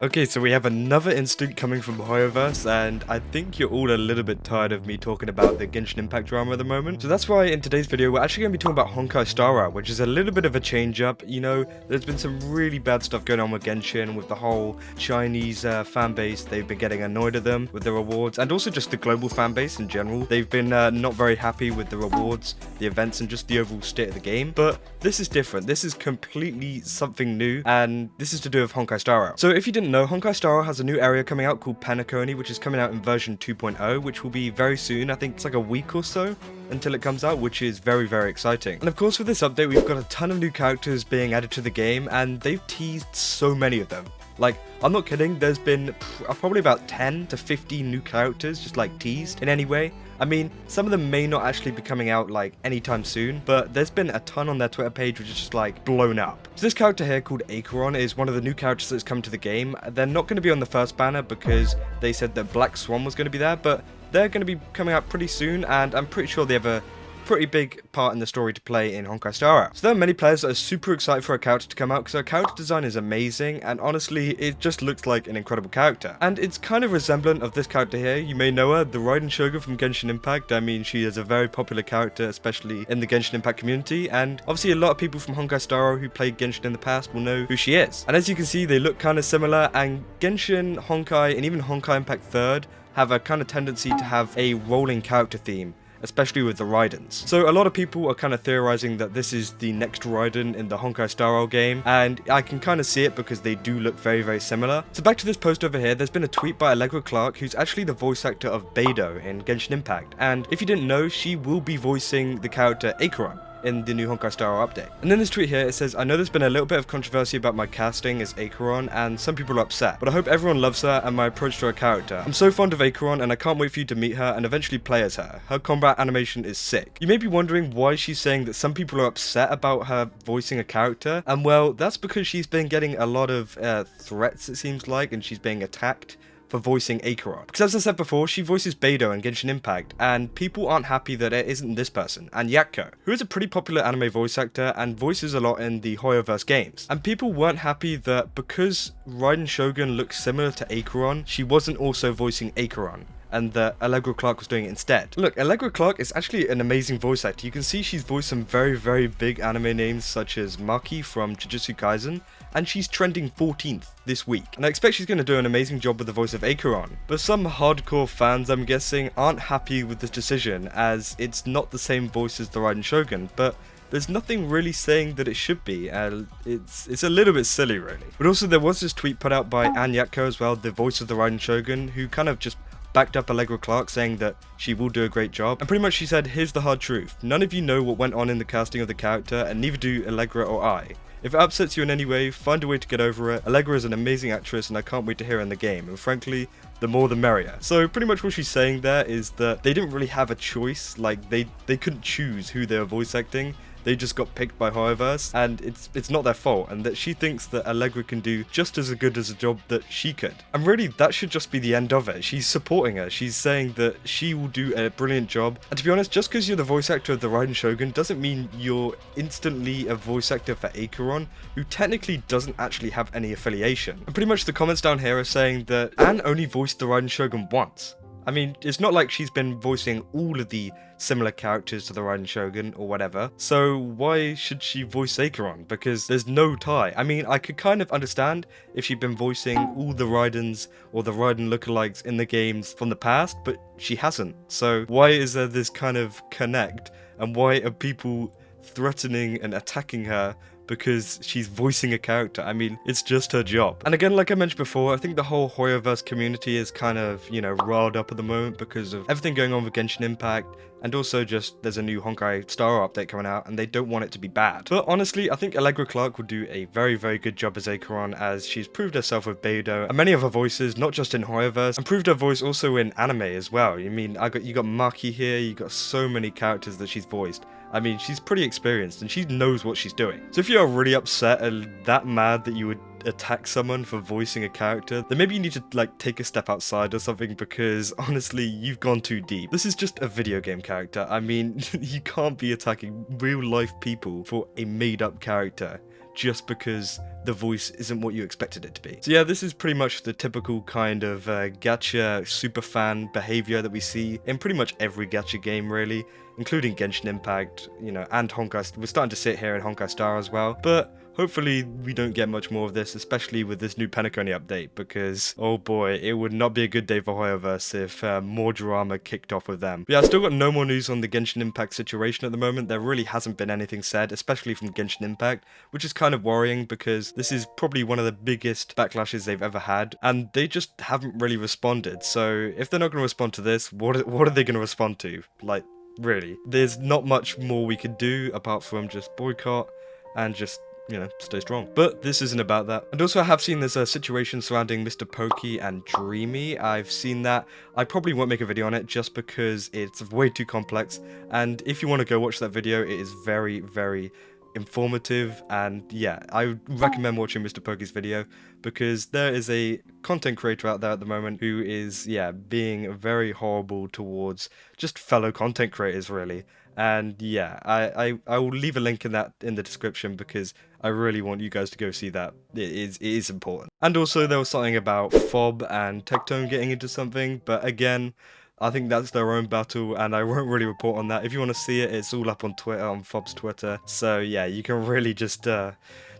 Okay, so we have another instant coming from Hoyoverse, and I think you're all a little bit tired of me talking about the Genshin Impact drama at the moment. So that's why in today's video, we're actually going to be talking about Honkai Star Rail, which is a little bit of a change up. You know, there's been some really bad stuff going on with Genshin, with the whole Chinese fan base. They've been getting annoyed at them with the rewards, and also just the global fan base in general. They've been not very happy with the rewards, the events, and just the overall state of the game. But this is different. This is completely something new, and this is to do with Honkai Star Rail. So if you didn't know, Honkai Star Rail has a new area coming out called Penacony, which is coming out in version 2.0, which will be very soon. I think it's like a week or so until it comes out, which is very, very exciting. And of course, with this update, we've got a ton of new characters being added to the game, and they've teased so many of them. Like, I'm not kidding, there's been probably about 10 to 15 new characters just like teased in any way. I mean, some of them may not actually be coming out like anytime soon, but there's been a ton on their Twitter page which is just like blown up. So this character here called Acheron is one of the new characters that's come to the game. They're not going to be on the first banner because they said that Black Swan was going to be there, but they're going to be coming out pretty soon, and I'm pretty sure they have a pretty big part in the story to play in Honkai Star Rail. So there are many players that are super excited for a character to come out because her character design is amazing, and honestly it just looks like an incredible character. And it's kind of resemblant of this character here. You may know her, the Raiden Shogun from Genshin Impact. I mean, she is a very popular character, especially in the Genshin Impact community, and obviously a lot of people from Honkai Star Rail who played Genshin in the past will know who she is. And as you can see, they look kind of similar, and Genshin, Honkai, and even Honkai Impact 3rd have a kind of tendency to have a rolling character theme, especially with the Raidens. So a lot of people are kind of theorizing that this is the next Raiden in the Honkai Star Rail game, and I can kind of see it because they do look very, very similar. So back to this post over here, there's been a tweet by Allegra Clark, who's actually the voice actor of Beidou in Genshin Impact, and if you didn't know, she will be voicing the character Acheron in the new Honkai Star Rail update. And in this tweet here, it says, "I know there's been a little bit of controversy about my casting as Acheron, and some people are upset, but I hope everyone loves her and my approach to her character. I'm so fond of Acheron, and I can't wait for you to meet her and eventually play as her. Her combat animation is sick." You may be wondering why she's saying that some people are upset about her voicing a character, and well, that's because she's been getting a lot of threats, it seems like, and she's being attacked for voicing Acheron. Because as I said before, she voices Beidou in Genshin Impact, and people aren't happy that it isn't this person, and Yakko, who is a pretty popular anime voice actor and voices a lot in the Hoyoverse games. And people weren't happy that because Raiden Shogun looks similar to Acheron, she wasn't also voicing Acheron, and that Allegra Clark was doing it instead. Look, Allegra Clark is actually an amazing voice actor. You can see she's voiced some very, very big anime names such as Maki from Jujutsu Kaisen, and she's trending 14th this week. And I expect she's going to do an amazing job with the voice of Acheron. But some hardcore fans, I'm guessing, aren't happy with this decision, as it's not the same voice as the Raiden Shogun, but there's nothing really saying that it should be, and it's a little bit silly, really. But also there was this tweet put out by Ann Yatko as well, the voice of the Raiden Shogun, who kind of just backed up Allegra Clark, saying that she will do a great job. And pretty much she said, "Here's the hard truth. None of you know what went on in the casting of the character, and neither do Allegra or I. If it upsets you in any way, find a way to get over it. Allegra is an amazing actress, and I can't wait to hear her in the game, and frankly, the more the merrier." So pretty much what she's saying there is that they didn't really have a choice. Like, they couldn't choose who they were voice acting. They just got picked by Hoyoverse, and it's not their fault, and that she thinks that Allegra can do just as good as a job that she could. And really, that should just be the end of it. She's supporting her. She's saying that she will do a brilliant job. And to be honest, just because you're the voice actor of the Raiden Shogun doesn't mean you're instantly a voice actor for Acheron, who technically doesn't actually have any affiliation. And pretty much the comments down here are saying that Anne only voiced the Raiden Shogun once. I mean, it's not like she's been voicing all of the similar characters to the Raiden Shogun or whatever, so why should she voice Acheron? Because there's no tie. I mean, I could kind of understand if she'd been voicing all the Raidens or the Raiden lookalikes in the games from the past, but she hasn't. So why is there this kind of connect, and why are people threatening and attacking her because she's voicing a character? I mean, it's just her job. And again, like I mentioned before, I think the whole Hoyoverse community is kind of, you know, riled up at the moment because of everything going on with Genshin Impact, and also just there's a new Honkai Star Rail update coming out, and they don't want it to be bad. But honestly, I think Allegra Clark will do a very, very good job as Acheron, as she's proved herself with Beidou and many of her voices, not just in Hoyoverse, and proved her voice also in anime as well. I mean, you got Maki here, you got so many characters that she's voiced. I mean, she's pretty experienced and she knows what she's doing. So if you're really upset and that mad that you would attack someone for voicing a character, then maybe you need to like take a step outside or something, because honestly, you've gone too deep. This is just a video game character. I mean, you can't be attacking real life people for a made up character just because the voice isn't what you expected it to be. So yeah, this is pretty much the typical kind of gacha superfan behavior that we see in pretty much every gacha game really, including Genshin Impact, you know, and Honkai. We're starting to sit here in Honkai Star as well, but hopefully we don't get much more of this, especially with this new Penacony update, because oh boy, it would not be a good day for Hoyoverse if more drama kicked off with them. But yeah, I've still got no more news on the Genshin Impact situation at the moment. There really hasn't been anything said, especially from Genshin Impact, which is kind of worrying because this is probably one of the biggest backlashes they've ever had, and they just haven't really responded. So if they're not going to respond to this, what are they going to respond to? Like, really? There's not much more we could do apart from just boycott and just, you know, stay strong. But this isn't about that. And also I have seen there's a situation surrounding Mr. Pokey and Dreamy. I've seen that. I probably won't make a video on it just because it's way too complex. And if you want to go watch that video, it is very, very informative, and yeah, I would recommend watching Mr. Pokey's video because there is a content creator out there at the moment who is, yeah, being very horrible towards just fellow content creators really. And yeah, I will leave a link in the description because I really want you guys to go see that. It is important. And also there was something about Fob and Tectone getting into something, but again, I think that's their own battle, and I won't really report on that. If you want to see it, it's all up on Twitter, on Fob's Twitter. So yeah, you can really just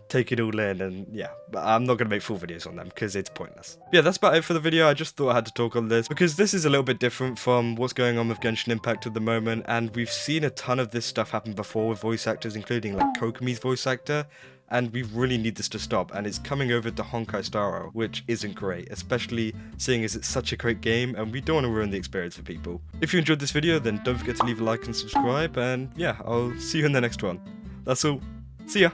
take it all in, and yeah, but I'm not going to make full videos on them because it's pointless. Yeah, that's about it for the video. I just thought I had to talk on this because this is a little bit different from what's going on with Genshin Impact at the moment, and we've seen a ton of this stuff happen before with voice actors, including like Kokomi's voice actor. And we really need this to stop, and it's coming over to Honkai Star Rail, which isn't great, especially seeing as it's such a great game and we don't want to ruin the experience for people. If you enjoyed this video, then don't forget to leave a like and subscribe, and yeah, I'll see you in the next one. That's all. See ya!